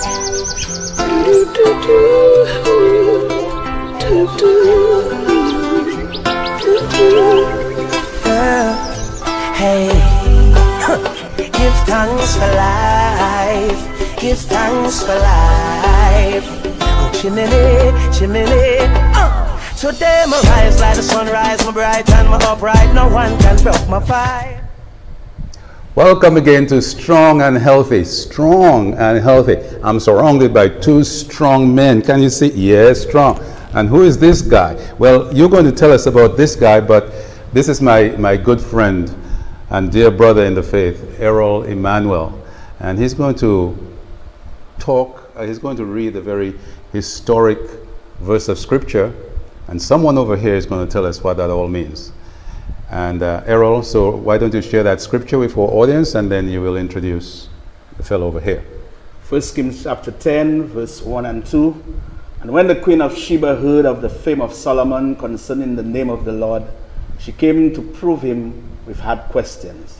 Hey, give thanks for life. Give thanks for life. Oh, chimney, chimney. Today my rise like the sunrise, my bright and my upright. No one can broke my fight. Welcome again to Strong and Healthy. Strong and Healthy. I'm surrounded by two strong men. Can you see? Yes, strong. And who is this guy? Well, you're going to tell us about this guy, but this is my good friend and dear brother in the faith, Errol Emmanuel. And he's going to talk, he's going to read a very historic verse of scripture. And someone over here is going to tell us what that all means. And Errol, so why don't you share that scripture with our audience, and then you will introduce the fellow over here. 1 Kings chapter 10, verse 1 and 2. And when the queen of Sheba heard of the fame of Solomon concerning the name of the Lord, she came to prove him with hard questions.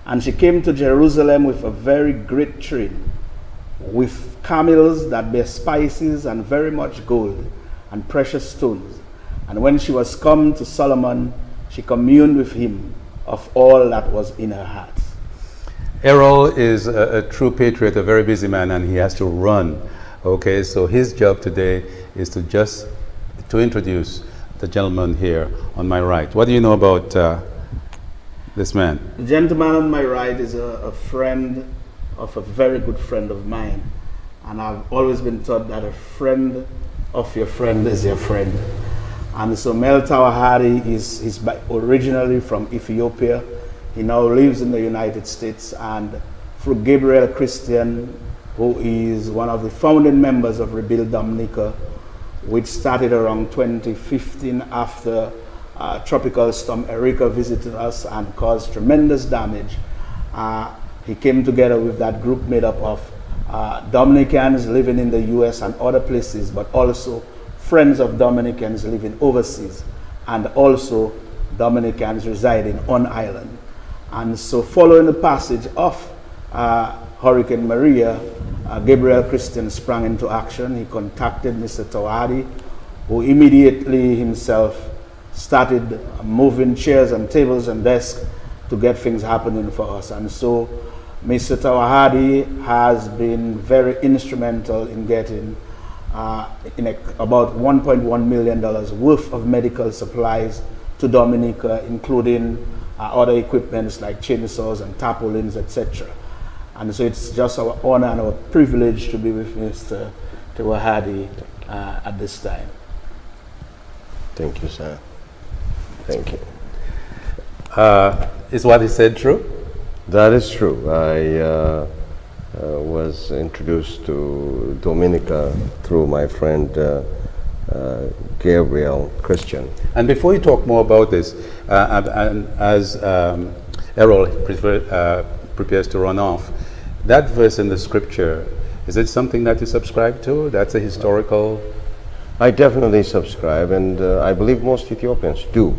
And she came to Jerusalem with a very great train, with camels that bear spices and very much gold and precious stones. And when she was come to Solomon, she communed with him of all that was in her heart. Errol is a true patriot, a very busy man, and he has to run. Okay, so his job today is to introduce the gentleman here on my right. What do you know about this man? The gentleman on my right is a friend of a very good friend of mine. And I've always been taught that a friend of your friend is your friend. And so Mel Tawahari is originally from Ethiopia. He now lives in the United States. And through Gabriel Christian, who is one of the founding members of Rebuild Dominica, which started around 2015 after Tropical Storm Erika visited us and caused tremendous damage. He came together with that group made up of Dominicans living in the US and other places, but also friends of Dominicans living overseas, and also Dominicans residing on island. And so following the passage of Hurricane Maria, Gabriel Christian sprang into action. He contacted Mr. Tawahari, who immediately himself started moving chairs and tables and desks to get things happening for us. And so Mr. Tawahari has been very instrumental in getting about $1.1 million worth of medical supplies to Dominica, including other equipments like chainsaws and tarpaulins, etc. And so it's just our honor and our privilege to be with Mr. Tawahari at this time. Thank you, sir. Thank you. Is what he said true? That is true. I was introduced to Dominica through my friend Gabriel Christian. And before you talk more about this, as Errol prepares to run off, that verse in the scripture, is it something that you subscribe to? That's a historical... I definitely subscribe, and I believe most Ethiopians do.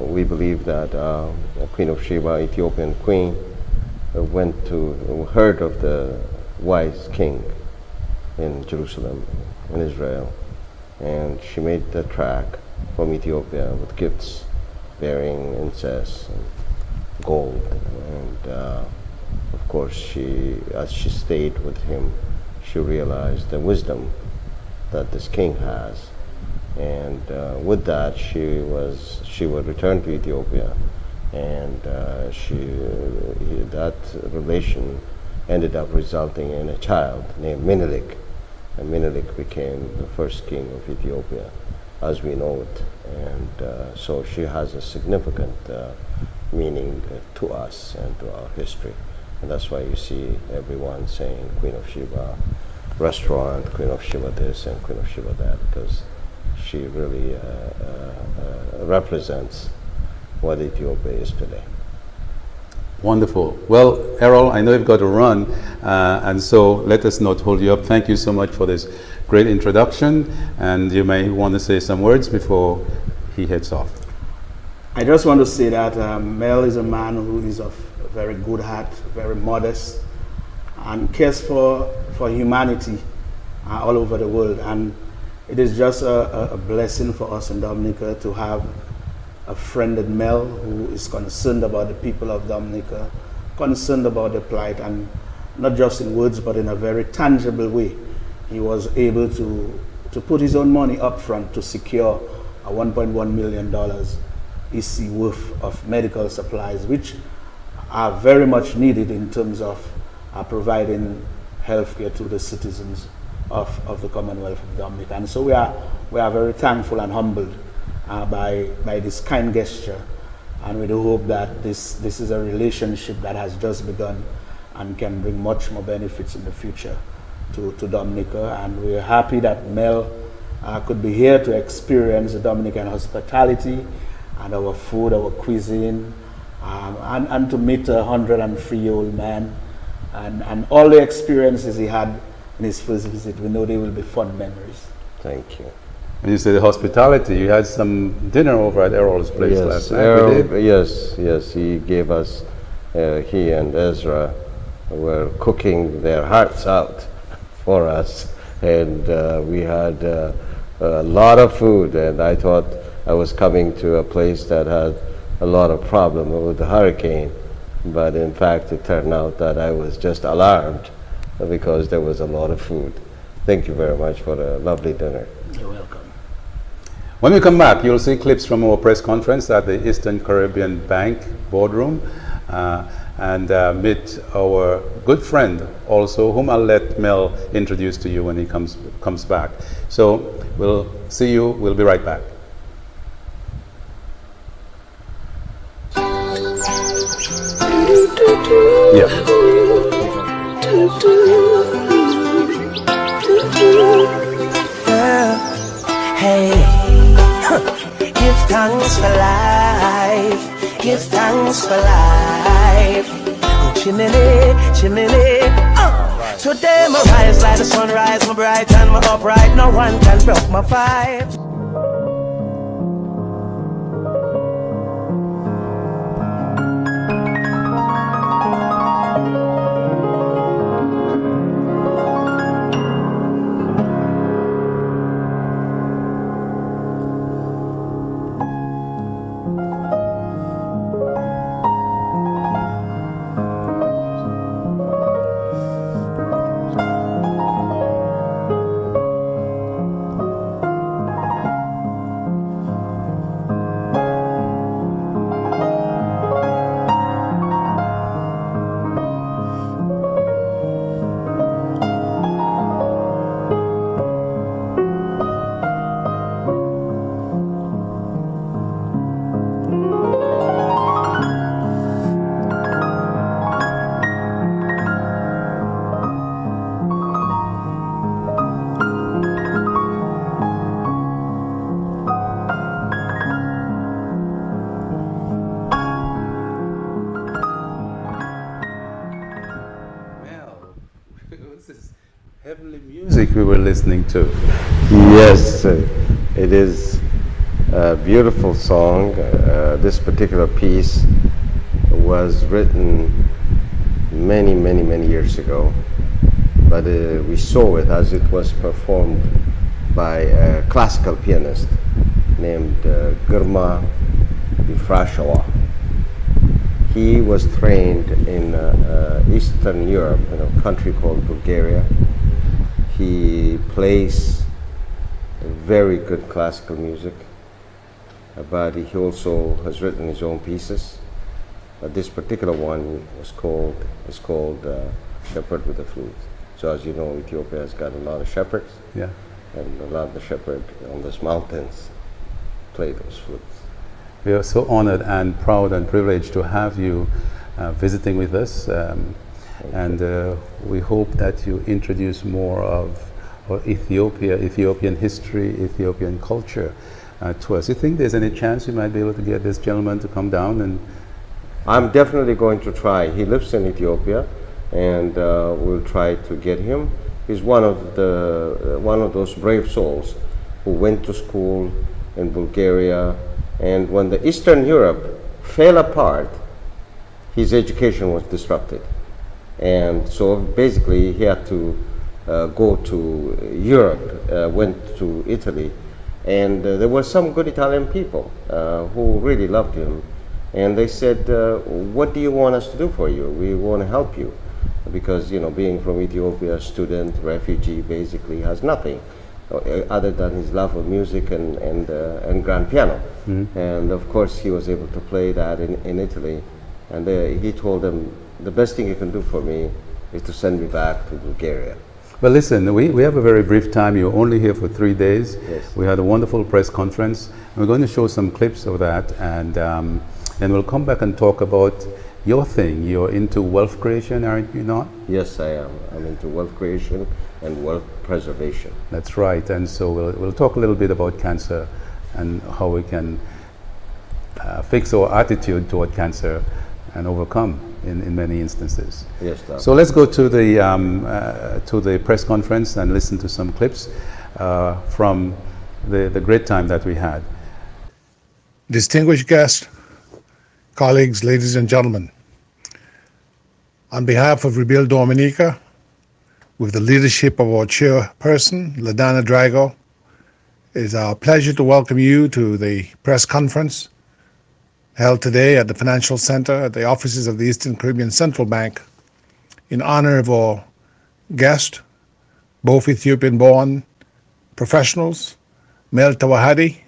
We believe that Queen of Sheba, Ethiopian queen, heard of the wise king in Jerusalem, in Israel, and she made the trek from Ethiopia with gifts bearing incense and gold. And of course, as she stayed with him, she realized the wisdom that this king has. And with that, she would return to Ethiopia, and that relation ended up resulting in a child named Menelik, and Menelik became the first king of Ethiopia as we know it. And so she has a significant meaning to us and to our history, and that's why you see everyone saying Queen of Sheba restaurant, Queen of Sheba this and Queen of Sheba that, because she really represents what Ethiopia is today. Wonderful. Well, Errol, I know you've got to run, and so let us not hold you up. Thank you so much for this great introduction, and you may want to say some words before he heads off. I just want to say that Mel is a man who is of a very good heart, very modest, and cares for for humanity all over the world. And it is just a blessing for us in Dominica to have a friend in Mel who is concerned about the people of Dominica, concerned about their plight, and not just in words but in a very tangible way. He was able to put his own money up front to secure a $1.1 million EC worth of medical supplies, which are very much needed in terms of providing healthcare to the citizens of the Commonwealth of Dominica. And so we are very thankful and humbled by this kind gesture, and we do hope that this is a relationship that has just begun and can bring much more benefits in the future to Dominica. And we're happy that Mel could be here to experience the Dominican hospitality and our food, our cuisine, and to meet a 103-year-old man, and all the experiences he had in his first visit. We know they will be fun memories. Thank you. When you say the hospitality, you had some dinner over at Errol's place last night. Yes, he gave us, he and Ezra were cooking their hearts out for us, and we had a lot of food, and I thought I was coming to a place that had a lot of problem with the hurricane, but in fact it turned out that I was just alarmed because there was a lot of food. Thank you very much for a lovely dinner. You're welcome. When we come back, you'll see clips from our press conference at the Eastern Caribbean Bank boardroom, and meet our good friend also, whom I'll let Mel introduce to you when he comes back. So we'll see you. We'll be right back. Yeah. Hey, give thanks for life. Give thanks for life. Oh, chimney, chimney. Today my rise like the sunrise, my bright and my upright. No one can break my vibes. Heavenly music we were listening to. Yes, it is a beautiful song. This particular piece was written many years ago, but we saw it as it was performed by a classical pianist named Girma Bifrashawa. He was trained in Eastern Europe, in a country called Bulgaria. He plays very good classical music, but he also has written his own pieces. This particular one is called Shepherd with the Flute. So as you know, Ethiopia has got a lot of shepherds, Yeah. and a lot of the shepherds on these mountains play those flutes. We are so honored and proud and privileged to have you visiting with us, and we hope that you introduce more of Ethiopian history, Ethiopian culture to us. You think there's any chance you might be able to get this gentleman to come down? And I'm definitely going to try. He lives in Ethiopia, and we'll try to get him. He's one of those brave souls who went to school in Bulgaria, and when the Eastern Europe fell apart, his education was disrupted, and so basically he had to go to Europe, went to Italy, and there were some good Italian people who really loved him. And they said, what do you want us to do for you? We want to help you. Because, you know, being from Ethiopia, student, refugee, basically has nothing other than his love of music and grand piano. And of course, he was able to play that in Italy. And he told them, the best thing you can do for me is to send me back to Bulgaria. Well, listen, we have a very brief time. You're only here for 3 days. Yes. We had a wonderful press conference. We're going to show some clips of that, and we'll come back and talk about your thing. You're into wealth creation, aren't you not? Yes, I am. I'm into wealth creation and wealth preservation. That's right. And so we'll talk a little bit about cancer and how we can fix our attitude toward cancer and overcome in many instances. Yes, Doc. So let's go to the press conference and listen to some clips from the great time that we had. Distinguished guests, colleagues, ladies and gentlemen, on behalf of Rebuild Dominica, with the leadership of our chairperson, LaDonna Drago, it is our pleasure to welcome you to the press conference held today at the Financial Center at the offices of the Eastern Caribbean Central Bank in honor of our guest, both Ethiopian-born professionals, Mel Tawahadi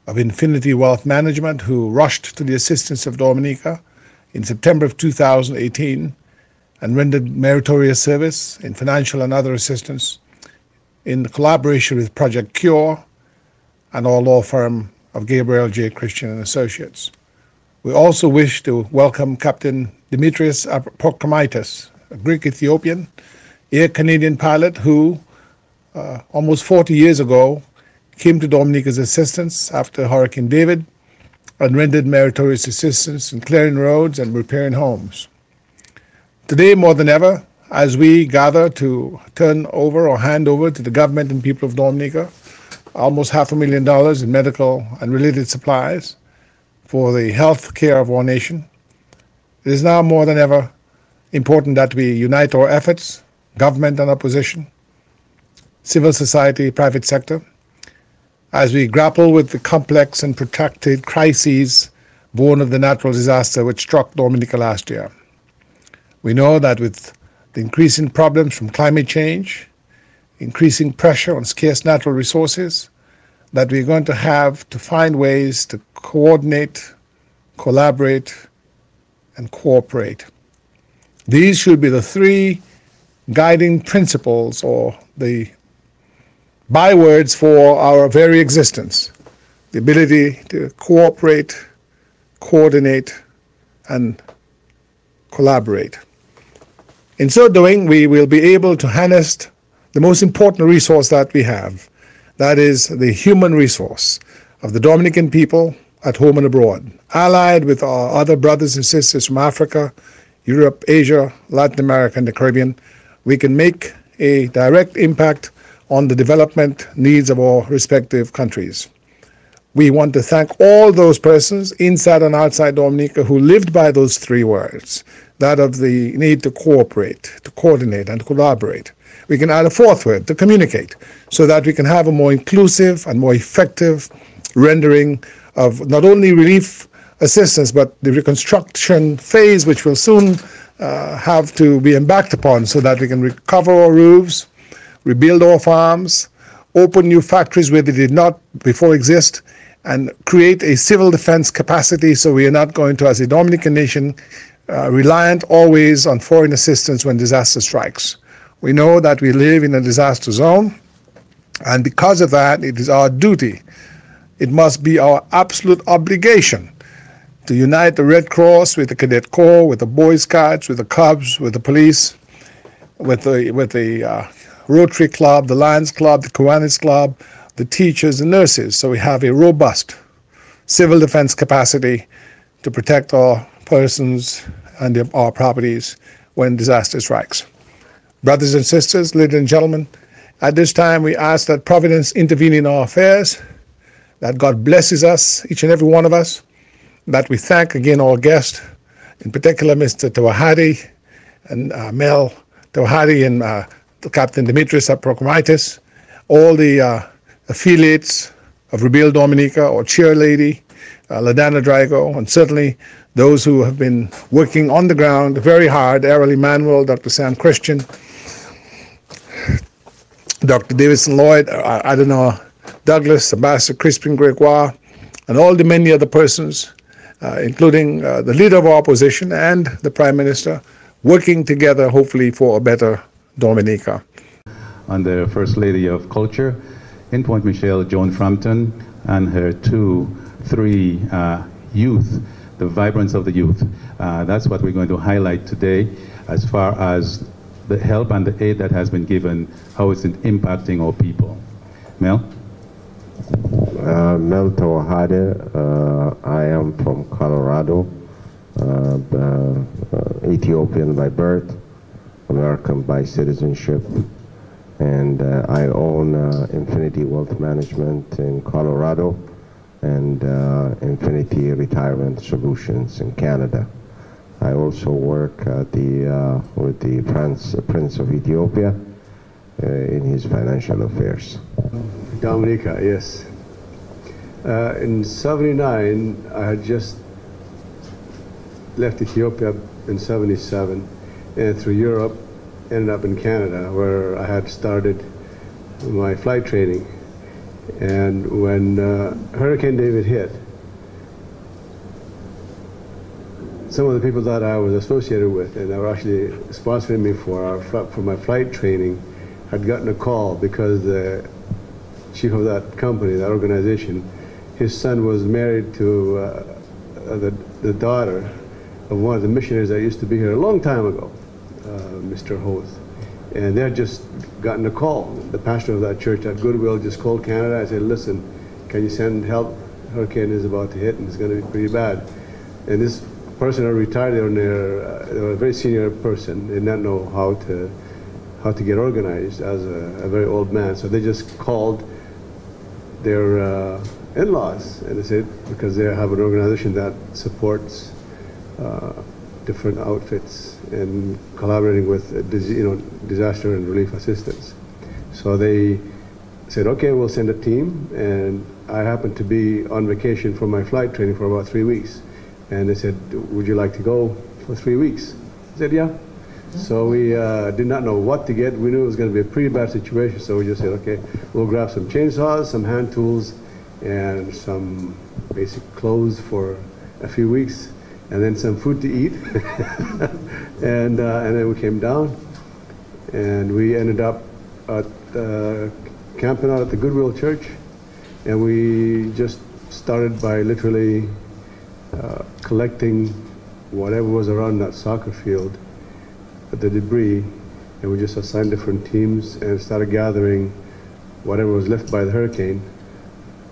of Infinity Wealth Management, who rushed to the assistance of Dominica in September of 2018 and rendered meritorious service in financial and other assistance in collaboration with Project Cure and our law firm of Gabriel J. Christian and Associates. We also wish to welcome Captain Demetrius Apokramaitis, a Greek-Ethiopian Air Canadian pilot who, almost 40 years ago, came to Dominica's assistance after Hurricane David and rendered meritorious assistance in clearing roads and repairing homes. Today, more than ever, as we gather to turn over or hand over to the government and people of Dominica almost $500,000 in medical and related supplies for the health care of our nation, it is now more than ever important that we unite our efforts, government and opposition, civil society, private sector, as we grapple with the complex and protracted crises born of the natural disaster which struck Dominica last year. We know that with the increasing problems from climate change, increasing pressure on scarce natural resources, that we're going to have to find ways to coordinate, collaborate, and cooperate. These should be the three guiding principles or the bywords for our very existence: the ability to cooperate, coordinate, and collaborate. In so doing, we will be able to harness the most important resource that we have, that is the human resource of the Dominican people at home and abroad, allied with our other brothers and sisters from Africa, Europe, Asia, Latin America, and the Caribbean. We can make a direct impact on the development needs of our respective countries. We want to thank all those persons inside and outside Dominica who lived by those three words, that of the need to cooperate, to coordinate, and to collaborate. We can add a fourth word, to communicate, so that we can have a more inclusive and more effective rendering of not only relief assistance, but the reconstruction phase, which will soon have to be embarked upon, so that we can recover our roofs, rebuild our farms, open new factories where they did not before exist, and create a civil defense capacity so we are not going to, as a Dominican nation, reliant always on foreign assistance when disaster strikes. We know that we live in a disaster zone, and because of that, it is our duty, it must be our absolute obligation to unite the Red Cross with the Cadet Corps, with the Boy Scouts, with the Cubs, with the police, with the Rotary Club, the Lions Club, the Kiwanis Club, the teachers and nurses, so we have a robust civil defense capacity to protect our persons and our properties when disaster strikes. Brothers and sisters, ladies and gentlemen, at this time we ask that Providence intervene in our affairs, that God blesses us, each and every one of us, that we thank again our guest, in particular Mr. Tawahadi and Mel Tawahadi and Captain Demetrius Aprokomitis, all the affiliates of Rebuild Dominica, or Chair Lady, LaDana Drago, and certainly those who have been working on the ground very hard, Errol Emmanuel, Dr. Sam Christian, Dr. Davidson Lloyd, I don't know, Douglas, Ambassador Crispin Gregoire, and all the many other persons, including the leader of our opposition and the Prime Minister, working together hopefully for a better Dominica. And the First Lady of Culture in Point Michelle, Joan Frampton, and her three youth, the vibrance of the youth. That's what we're going to highlight today as far as the help and the aid that has been given, how it's impacting our people. Mel? Mel Tawahade. I am from Colorado, Ethiopian by birth, American by citizenship, and I own Infinity Wealth Management in Colorado and Infinity Retirement Solutions in Canada. I also work with the Prince of Ethiopia in his financial affairs. Dominica, yes. In '79, I had just left Ethiopia in '77, and through Europe, ended up in Canada, where I had started my flight training. And when Hurricane David hit, some of the people that I was associated with and that were actually sponsoring me for my flight training had gotten a call because the chief of that company, that organization, his son was married to the daughter of one of the missionaries that used to be here a long time ago, Mr. Hoth. And they had just gotten a call. The pastor of that church at Goodwill just called Canada. I said, listen, can you send help? Hurricane is about to hit and it's going to be pretty bad. And this person had retired. They were a very senior person. They did not know how to get organized as a very old man. So they just called their in-laws, and they said, because they have an organization that supports different outfits and collaborating with disaster and relief assistance. So they said, okay, we'll send a team, and I happened to be on vacation for my flight training for about 3 weeks. And they said, would you like to go for 3 weeks? I said, yeah. So we did not know what to get. We knew it was going to be a pretty bad situation, so we just said, okay, we'll grab some chainsaws, some hand tools, and some basic clothes for a few weeks, and then some food to eat. and then we came down, and we ended up at camping out at the Goodwill Church, and we just started by literally collecting whatever was around that soccer field, the debris, and we just assigned different teams and started gathering whatever was left by the hurricane,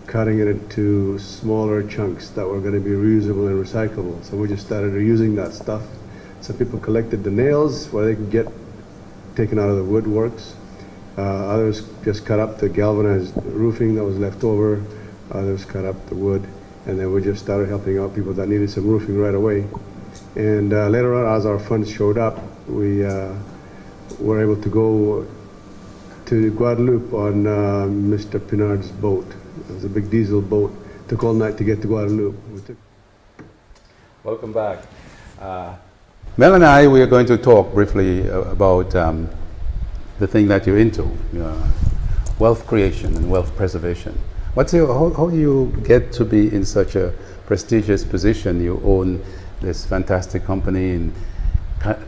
cutting it into smaller chunks that were going to be reusable and recyclable. So we just started reusing that stuff. Some people collected the nails where they could get taken out of the woodworks. Others just cut up the galvanized roofing that was left over. Others cut up the wood. And then we just started helping out people that needed some roofing right away. And later on, as our funds showed up, we were able to go to Guadeloupe on Mr. Pinard's boat. It was a big diesel boat. It took all night to get to Guadeloupe. Welcome back. Mel and I, we are going to talk briefly about the thing that you're into, wealth creation and wealth preservation. How do you get to be in such a prestigious position? You own this fantastic company in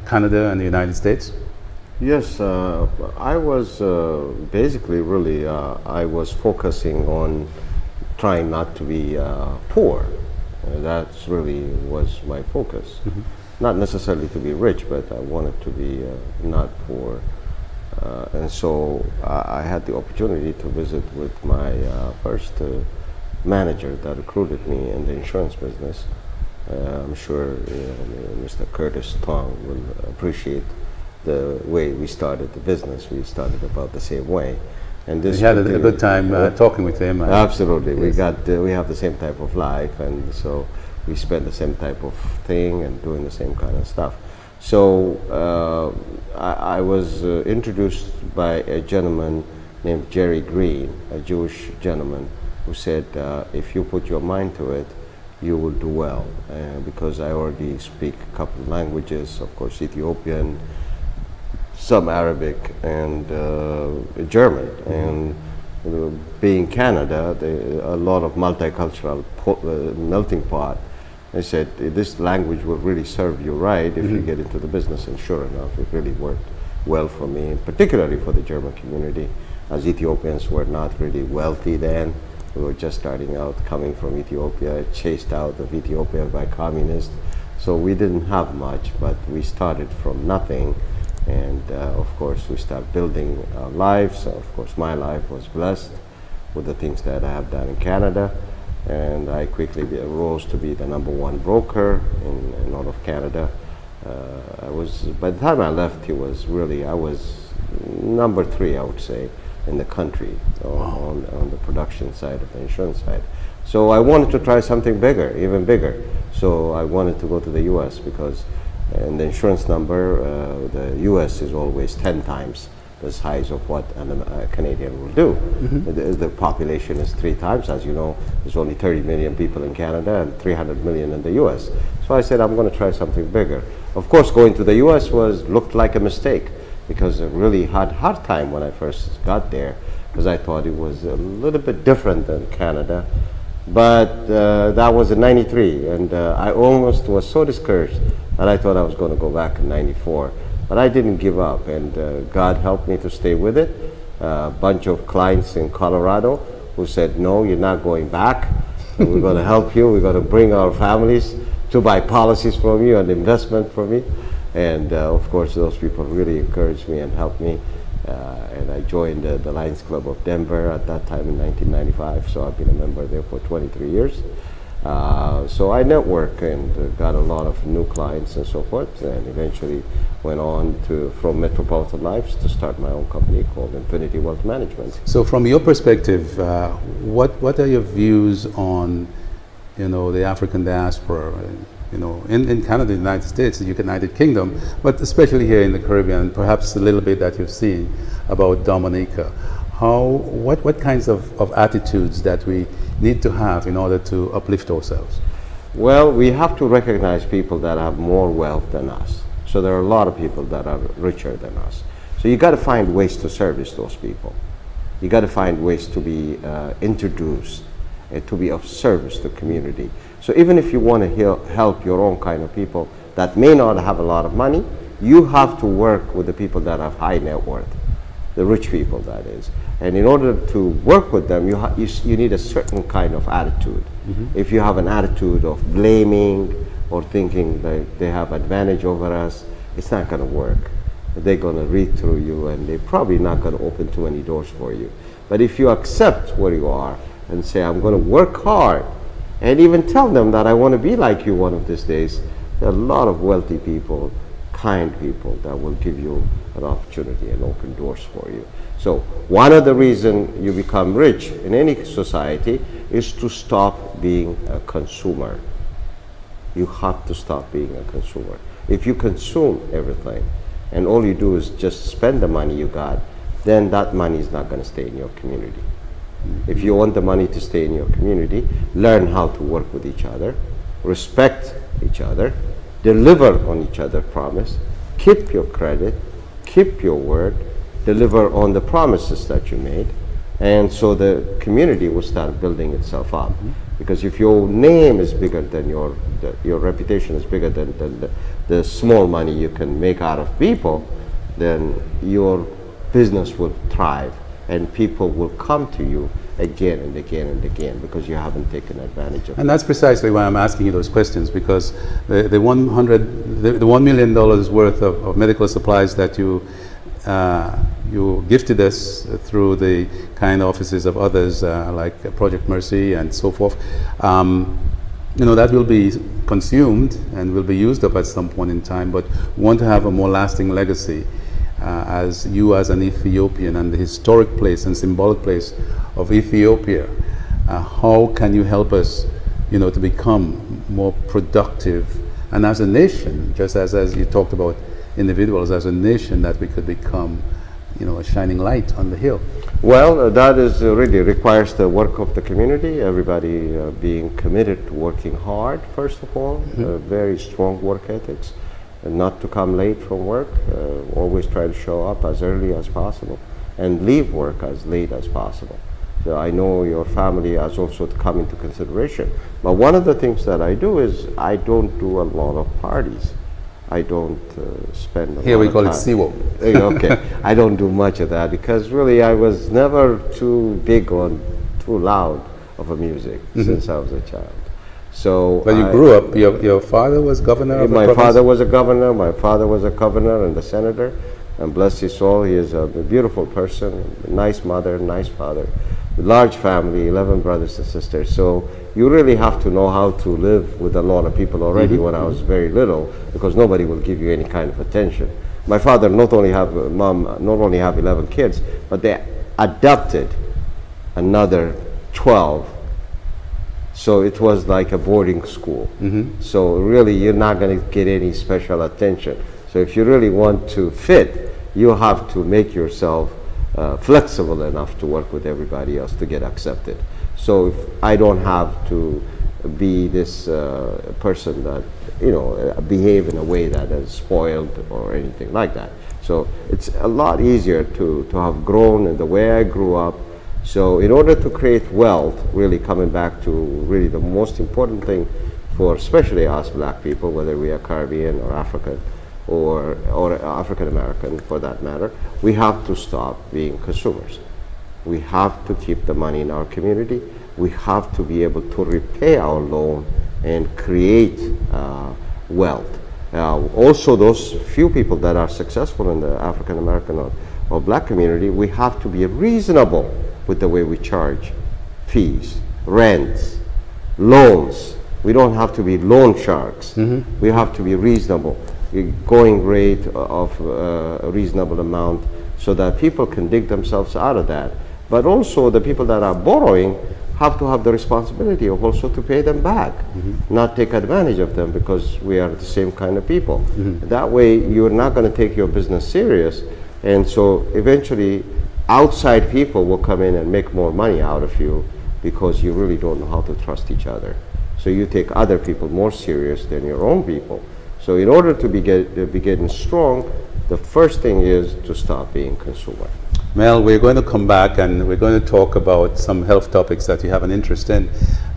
Canada and the United States? Yes, I was basically really, I was focusing on trying not to be poor. That's really was my focus. Mm-hmm. Not necessarily to be rich, but I wanted to be not poor. And so I had the opportunity to visit with my first manager that recruited me in the insurance business. I'm sure Mr. Curtis Tong will appreciate the way we started the business. We started about the same way. And this we had a good time talking with him. Absolutely. Yes. We have the same type of life, and so we spend the same type of thing and doing the same kind of stuff. So I was introduced by a gentleman named Jerry Green, a Jewish gentleman, who said, if you put your mind to it, you will do well. Because I already speak a couple of languages, of course, Ethiopian, some Arabic, and German. And being Canada, a lot of multicultural melting pot. I said, this language will really serve you right if you get into the business. And sure enough, it really worked well for me, and particularly for the German community, as Ethiopians were not really wealthy then. We were just starting out, coming from Ethiopia, chased out of Ethiopia by communists. So we didn't have much, but we started from nothing. And of course, we started building our lives. So of course, my life was blessed with the things that I have done in Canada. And I quickly rose to be the #1 broker in all of Canada. By the time I left, I was #3, I would say, in the country on the production side of the insurance side. So I wanted to try something bigger, even bigger. So I wanted to go to the US because in the insurance number, the US is always 10 times the size of what a Canadian will do. The population is 3 times. As you know, there's only 30 million people in Canada and 300 million in the US. So I said, I'm going to try something bigger. Of course, going to the US looked like a mistake, because I really had a hard time when I first got there, because I thought it was a little bit different than Canada. But that was in '93, and I almost was so discouraged that I thought I was going to go back in '94. But I didn't give up, and God helped me to stay with it. A bunch of clients in Colorado who said, no, you're not going back. We're going to help you. We're going to bring our families to buy policies from you and investment from you. And of course, those people really encouraged me and helped me. And I joined the Lions Club of Denver at that time in 1995. So I've been a member there for 23 years. So I networked and got a lot of new clients and so forth, and eventually went on from Metropolitan Lives to start my own company called Infinity Wealth Management. So from your perspective, what are your views on, the African diaspora, in Canada, the United States, the United Kingdom, but especially here in the Caribbean, perhaps a little bit that you've seen about Dominica? What kinds of attitudes that we need to have in order to uplift ourselves? Well, we have to recognize people that have more wealth than us. So there are a lot of people that are richer than us. So you got to find ways to service those people. You got to find ways to be introduced and to be of service to the community. So even if you want to help your own kind of people that may not have a lot of money, you have to work with the people that have high net worth, the rich people, that is. And in order to work with them, you need a certain kind of attitude. If you have an attitude of blaming or thinking that they have advantage over us, it's not going to work. They're going to read through you, and they're probably not going to open too many doors for you. But if you accept where you are and say, I'm going to work hard, and even tell them that I want to be like you one of these days, there are a lot of wealthy people, kind people that will give you an opportunity and open doors for you. So one of the reasons you become rich in any society is to stop being a consumer. You have to stop being a consumer. If you consume everything and all you do is just spend the money you got, then that money is not going to stay in your community. If you want the money to stay in your community, learn how to work with each other, respect each other, deliver on each other's promise, keep your credit, keep your word, deliver on the promises that you made, and so the community will start building itself up. Because if your name is bigger than your reputation is bigger than the small money you can make out of people, then your business will thrive and people will come to you again and again and again because you haven't taken advantage of it. And that's precisely why I'm asking you those questions, because the $1 million worth of medical supplies that you gifted us through the kind offices of others like Project Mercy and so forth, that will be consumed and will be used up at some point in time, but we want to have a more lasting legacy as you as an Ethiopian and the historic place and symbolic place of Ethiopia. How can you help us to become more productive And as a nation, just as you talked about individuals, as a nation, that we could become, you know, a shining light on the hill. Well, that is really requires the work of the community, everybody being committed to working hard, first of all, very strong work ethics, and not to come late from work, always try to show up as early as possible, and leave work as late as possible. So I know your family has also to come into consideration. But one of the things that I do is I don't do a lot of parties. I don't spend a lot of time. Here we call it SIWO. Okay, I don't do much of that because really I was never too big on too loud of a music since I was a child. So, but you grew up. Your father was governor of the province? My father was a governor. My father was a governor and a senator. And bless his soul, he is a beautiful person, a nice mother, nice father, large family, 11 brothers and sisters. So you really have to know how to live with a lot of people already when I was very little, because nobody will give you any kind of attention. My father not only have 11 kids, but they adopted another 12. So it was like a boarding school. So really you're not going to get any special attention. So if you really want to fit, you have to make yourself flexible enough to work with everybody else to get accepted. So if I don't have to be this person that, you know, behave in a way that is spoiled or anything like that. So it's a lot easier to have grown in the way I grew up. So in order to create wealth, really coming back to really the most important thing for especially us black people, whether we are Caribbean or African, or African American for that matter, we have to stop being consumers. We have to keep the money in our community. We have to be able to repay our loan and create wealth. Also, those few people that are successful in the African American or black community, we have to be reasonable with the way we charge fees, rents, loans. We don't have to be loan sharks. We have to be reasonable. Going rate of a reasonable amount so that people can dig themselves out of that. But also the people that are borrowing have to have the responsibility of also to pay them back, not take advantage of them, because we are the same kind of people. That way you're not going to take your business serious, and so eventually outside people will come in and make more money out of you because you really don't know how to trust each other. So you take other people more serious than your own people. So in order to be getting strong, the first thing is to stop being consumer. Mel, we're going to come back and we're going to talk about some health topics that you have an interest in.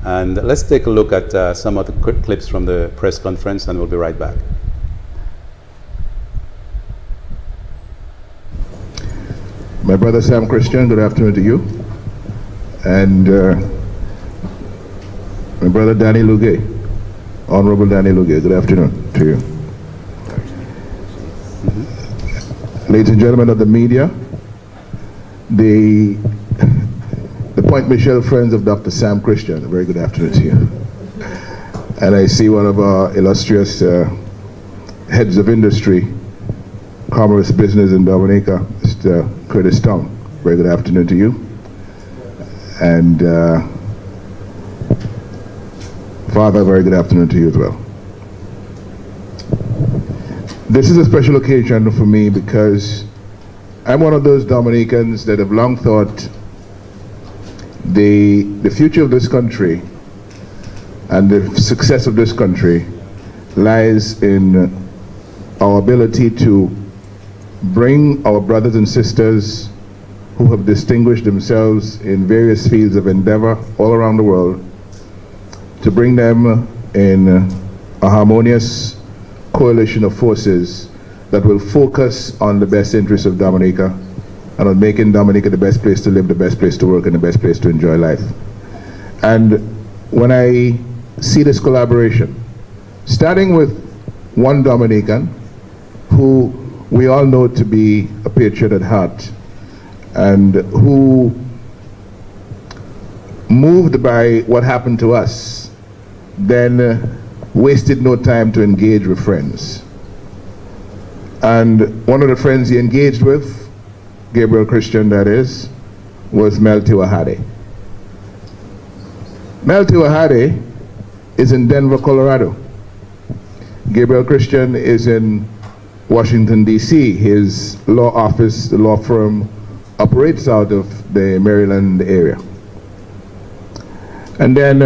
And let's take a look at some of the quick clips from the press conference, and we'll be right back. My brother Sam Christian, good afternoon to you. And my brother Danny Lugay. Honorable Danny Lugay, good afternoon to you. Ladies and gentlemen of the media, the Point Michelle friends of Dr. Sam Christian, a very good afternoon to you. And I see one of our illustrious heads of industry, commerce, business in Dominica, Mr. Curtis Tong. Very good afternoon to you. And Father, very good afternoon to you as well. This is a special occasion for me because I'm one of those Dominicans that have long thought the future of this country and the success of this country lies in our ability to bring our brothers and sisters who have distinguished themselves in various fields of endeavor all around the world, to bring them in a harmonious coalition of forces that will focus on the best interests of Dominica and on making Dominica the best place to live, the best place to work, and the best place to enjoy life. And when I see this collaboration, starting with one Dominican who we all know to be a patriot at heart and who, moved by what happened to us, then wasted no time to engage with friends. And one of the friends he engaged with, Gabriel Christian that is, was Mel Tiwahade. Mel Tiwahade is in Denver, Colorado. Gabriel Christian is in Washington, D.C. His law office, the law firm, operates out of the Maryland area. And then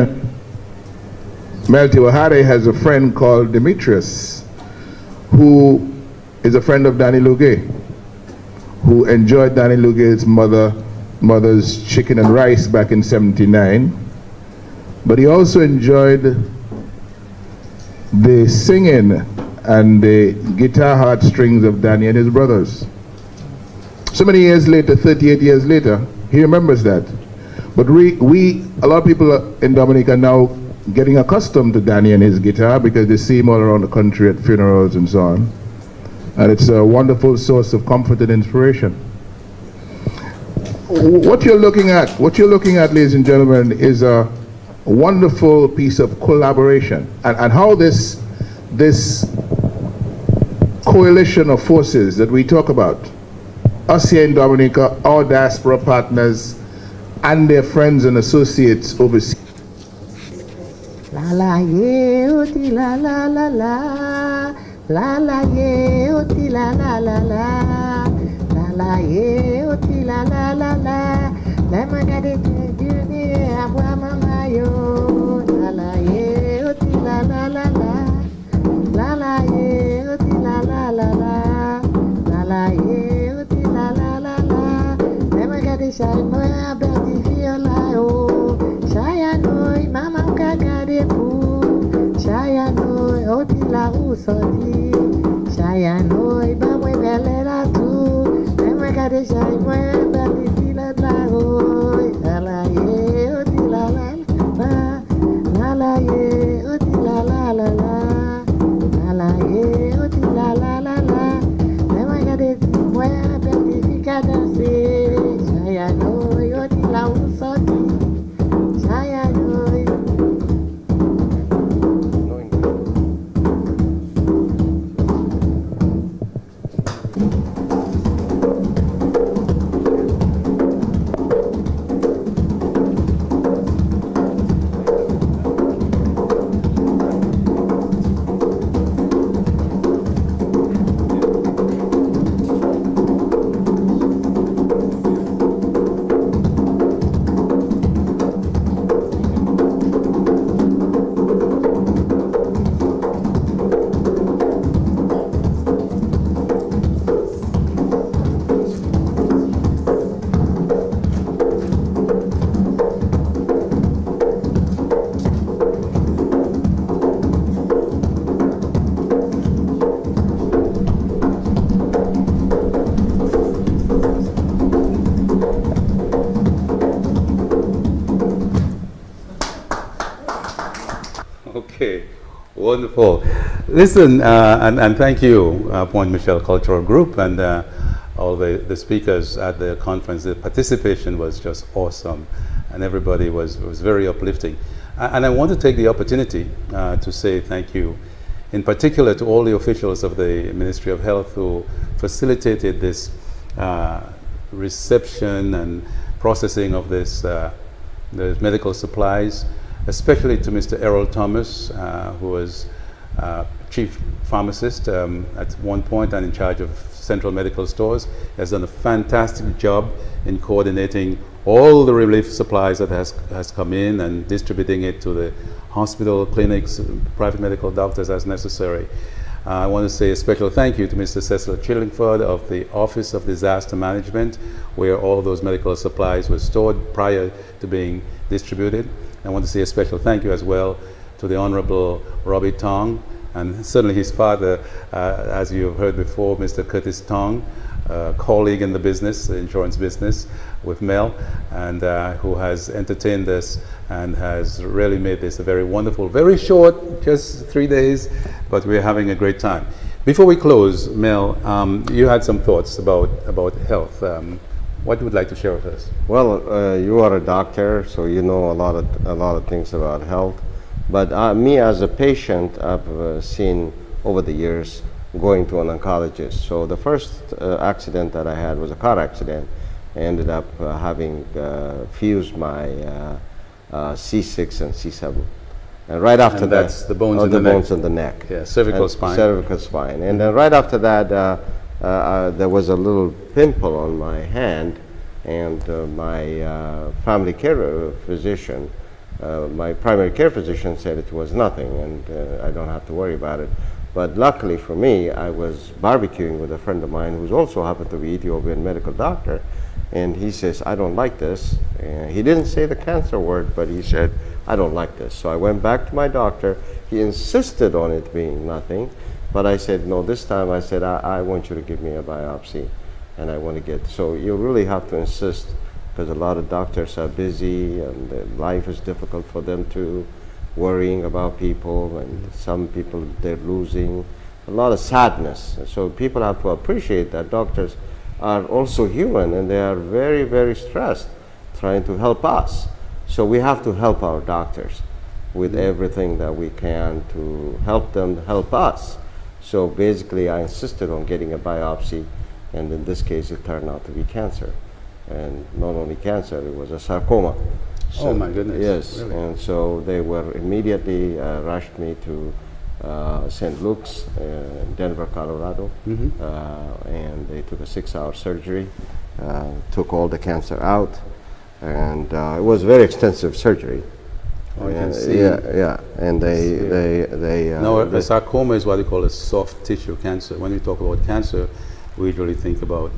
Melty Wahare has a friend called Demetrius, who is a friend of Danny Lugay, who enjoyed Danny Lugay's mother's chicken and rice back in '79. But he also enjoyed the singing and the guitar heartstrings of Danny and his brothers. So many years later, 38 years later, he remembers that. But a lot of people in Dominica are now getting accustomed to Danny and his guitar because they see him all around the country at funerals and so on. And it's a wonderful source of comfort and inspiration. What you're looking at, ladies and gentlemen, is a wonderful piece of collaboration. And how this coalition of forces that we talk about, us here in Dominica, our diaspora partners, and their friends and associates overseas. La la ye oti la la la la, la la ye oti la la la la, la la ye oti la la la la. Let me get it to you, abwa mama yo. La la ye oti la la la la, la la ye oti la la la la, la la ye oti la la la la. Let me get it shine boy, I bet you feel like oh. Shaya noi mama kagade pu, Shaya noi oti la usoti, Shaya noi ba mwe bele la tu, let me get it shine boy, bet you feel like oh. La la ye oti la la la, la la ye oti la la la la, la la ye oti la la la la. Let me get it boy, bet you feel like Shaya noi oti la usoti. Okay, wonderful. Listen, and thank you, Point Michelle Cultural Group, and all the speakers at the conference. The participation was just awesome, and everybody was very uplifting. And I want to take the opportunity to say thank you, in particular to all the officials of the Ministry of Health who facilitated this reception and processing of this the medical supplies, especially to Mr. Errol Thomas, who was chief pharmacist at one point and in charge of Central Medical Stores. He has done a fantastic job in coordinating all the relief supplies that has come in and distributing it to the hospital, clinics, private medical doctors as necessary. I want to say a special thank you to Mr. Cecil Chillingford of the Office of Disaster Management, where all those medical supplies were stored prior to being distributed. I want to say a special thank you as well to the Honorable Robbie Tong, and certainly his father, as you have heard before, Mr. Curtis Tong, colleague in the business, the insurance business with Mel, and who has entertained us and has really made this a very wonderful, very short, just 3 days, but we're having a great time. Before we close, Mel, you had some thoughts about health. What would you like to share with us? Well, you are a doctor, so you know a lot of things about health. But me as a patient, I've seen over the years going to an oncologist. So the first accident that I had was a car accident. I ended up having fused my C6 and C7. And right after And that, that's the bones in the the neck. bones in the neck. Yeah, cervical And spine. Cervical spine. And then right after that, there was a little pimple on my hand, and my family care physician, my primary care physician said it was nothing, and I don't have to worry about it. But luckily for me, I was barbecuing with a friend of mine who also happened to be Ethiopian medical doctor, and he says, I don't like this. And he didn't say the cancer word, but he said, I don't like this. So I went back to my doctor. He insisted on it being nothing, but I said, no, this time I said, I want you to give me a biopsy, and I want to get, so you really have to insist, because a lot of doctors are busy, and life is difficult for them too, worrying about people, and some people, they're losing a lot of sadness. So people have to appreciate that doctors are also human, and they are very, very stressed trying to help us. So we have to help our doctors with everything that we can to help them help us. So basically I insisted on getting a biopsy, and in this case it turned out to be cancer. And not only cancer, it was a sarcoma. So, oh my goodness. Yes, really? and so they were immediately rushed me to St. Luke's in Denver, Colorado, and they took a 6-hour surgery, took all the cancer out, and it was very extensive surgery. Oh, I can see. Yeah, and they now, a sarcoma is what they call a soft tissue cancer. When we talk about cancer, we usually think about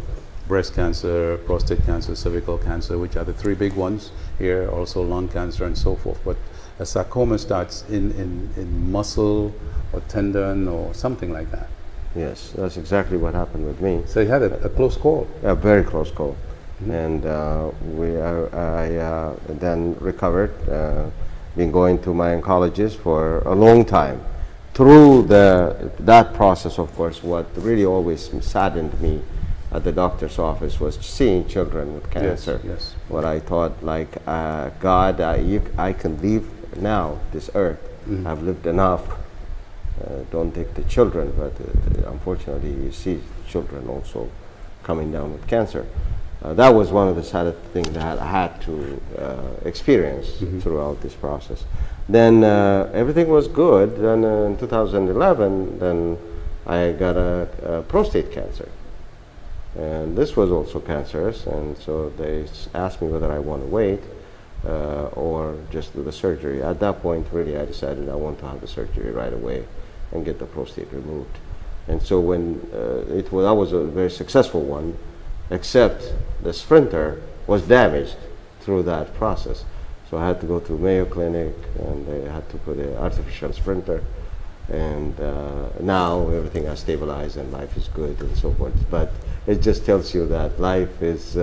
breast cancer, prostate cancer, cervical cancer, which are the 3 big ones here, also lung cancer and so forth. But a sarcoma starts in muscle or tendon or something like that. Yes, that's exactly what happened with me. So you had a close call. A very close call. And I then recovered, been going to my oncologist for a long time. Through that process, of course, what really always saddened me at the doctor's office was seeing children with cancer. Yes. What I thought, like, God, I can leave now this earth. I've lived enough. Don't take the children, but unfortunately you see children also coming down with cancer. That was one of the saddest things that I had to experience throughout this process. Then everything was good. Then in 2011, then I got a prostate cancer. And this was also cancerous, and so they asked me whether I want to wait or just do the surgery. At that point, really, I decided I want to have the surgery right away and get the prostate removed. And so when that was a very successful one, except the sphincter was damaged through that process. So I had to go to Mayo Clinic, and they had to put an artificial sphincter. And now everything has stabilized and life is good and so forth. But it just tells you that life is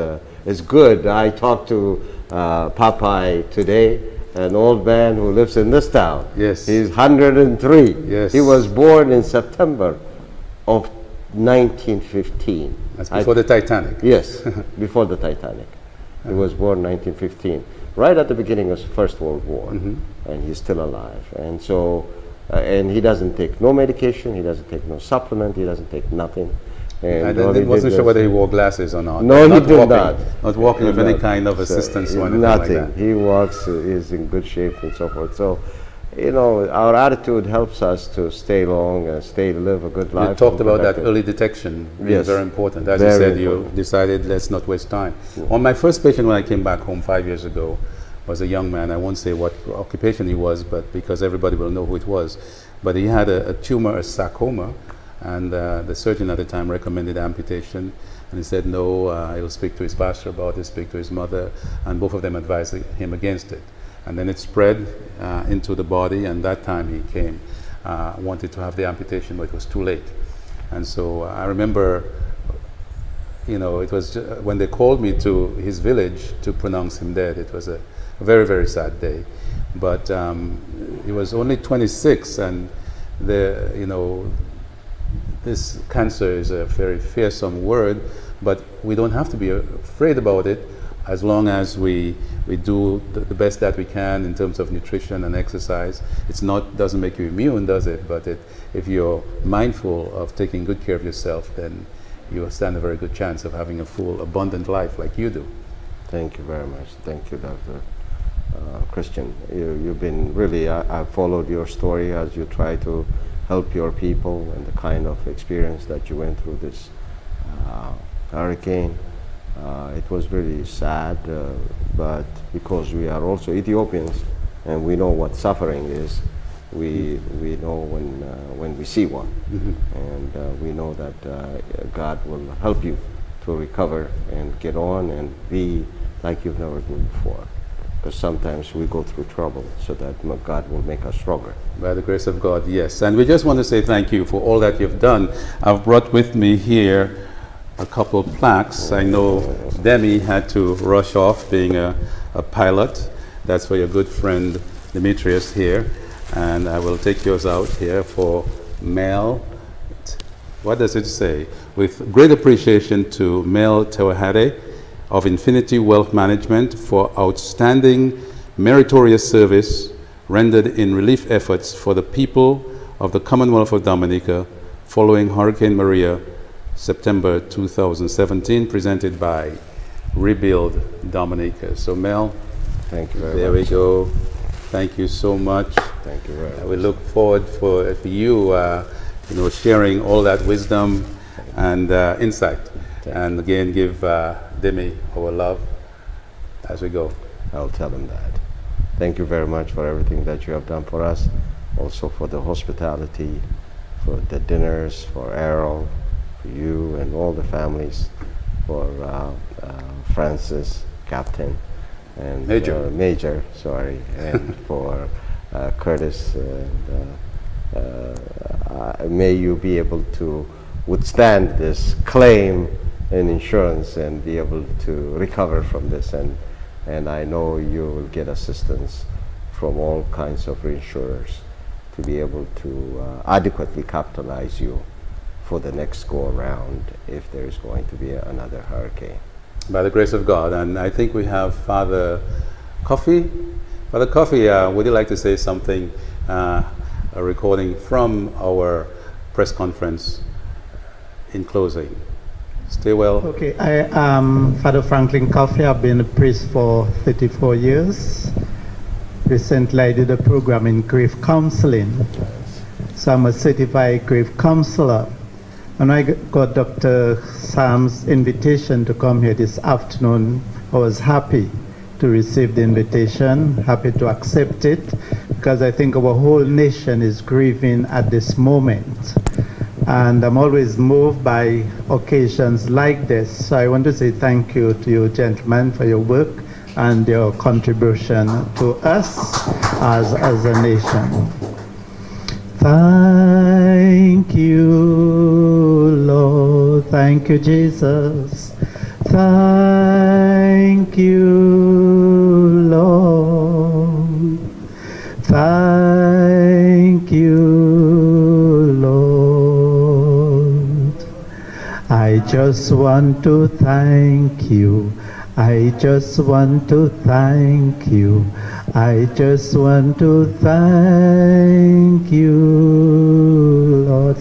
good. I talked to Popeye today, an old man who lives in this town. Yes. He's 103. Yes. He was born in September of 1915. That's before the Titanic. Yes, before the Titanic. He was born 1915, right at the beginning of the First World War, and he's still alive. And so, and he doesn't take no medication, he doesn't take no supplement, he doesn't take nothing. And I wasn't sure whether he wore glasses or not. No, not he did walking, not. Not walking with any kind of assistance or anything nothing. like that. He walks, is in good shape and so forth. So, you know, our attitude helps us to stay long and live a good life. You talked about that early detection being Yes. very important. As Very you said, important. you decided let's not waste time. On my first patient when I came back home 5 years ago was a young man. I won't say what occupation he was, but because everybody will know who it was. But he had a tumor, a sarcoma, and the surgeon at the time recommended amputation. And he said no, he'll speak to his pastor about it, speak to his mother, and both of them advised him against it. And then it spread into the body, and that time he came, wanted to have the amputation, but it was too late. And so I remember, you know, it was when they called me to his village to pronounce him dead. It was a very, very sad day. But he was only 26, and you know, this cancer is a very fearsome word, but we don't have to be afraid about it as long as we do the best that we can in terms of nutrition and exercise. Doesn't make you immune, does it? But if you're mindful of taking good care of yourself, then you'll stand a very good chance of having a full, abundant life like you do. Thank you very much. Thank you, Doctor. Christian. You've been really, I followed your story as you try to help your people and the kind of experience that you went through this hurricane. It was really sad, but because we are also Ethiopians and we know what suffering is, we know when we see one. And we know that God will help you to recover and get on and be like you've never been before. Because sometimes we go through trouble so that God will make us stronger. By the grace of God, yes. And we just want to say thank you for all that you've done. I've brought with me here a couple plaques. I know Demi had to rush off being a pilot. That's for your good friend Demetrius here. And I will take yours out here for Mel. What does it say? With great appreciation to Mel Tewahade of Infinity Wealth Management for outstanding meritorious service rendered in relief efforts for the people of the Commonwealth of Dominica following Hurricane Maria, September 2017, presented by Rebuild Dominica. So Mel, thank you very much. There we go. Thank you so much. Thank you very much. We look forward for you, sharing all that wisdom and insight. And again, give Demi our love as we go. I'll tell him that. Thank you very much for everything that you have done for us, also for the hospitality, for the dinners, for Errol, for you and all the families, for Francis, Captain, and Major, sorry, and for Curtis. And may you be able to withstand this claim in insurance and be able to recover from this, and I know you will get assistance from all kinds of reinsurers to be able to adequately capitalize you for the next go around if there is going to be another hurricane. By the grace of God. And I think we have Father Coffee. Father Coffee, would you like to say something, a recording from our press conference in closing? Stay well. Okay, I am Father Franklin Coffey. I've been a priest for 34 years. Recently I did a program in grief counseling. So I'm a certified grief counselor. When I got Dr. Sam's invitation to come here this afternoon, I was happy to receive the invitation, happy to accept it, because I think our whole nation is grieving at this moment. And I'm always moved by occasions like this. So I want to say thank you to you gentlemen for your work and your contribution to us as a nation. Thank you, Lord. Thank you, Jesus. Thank you, Lord. Thank you, Lord. I just want to thank you. I just want to thank you. I just want to thank you, Lord.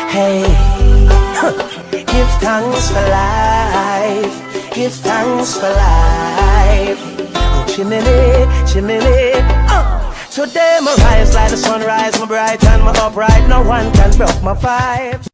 Hey, give thanks for life. Give thanks for life. Oh, chimney, chimney. Today my rise like the sunrise, my bright and my upright. No one can break my vibes.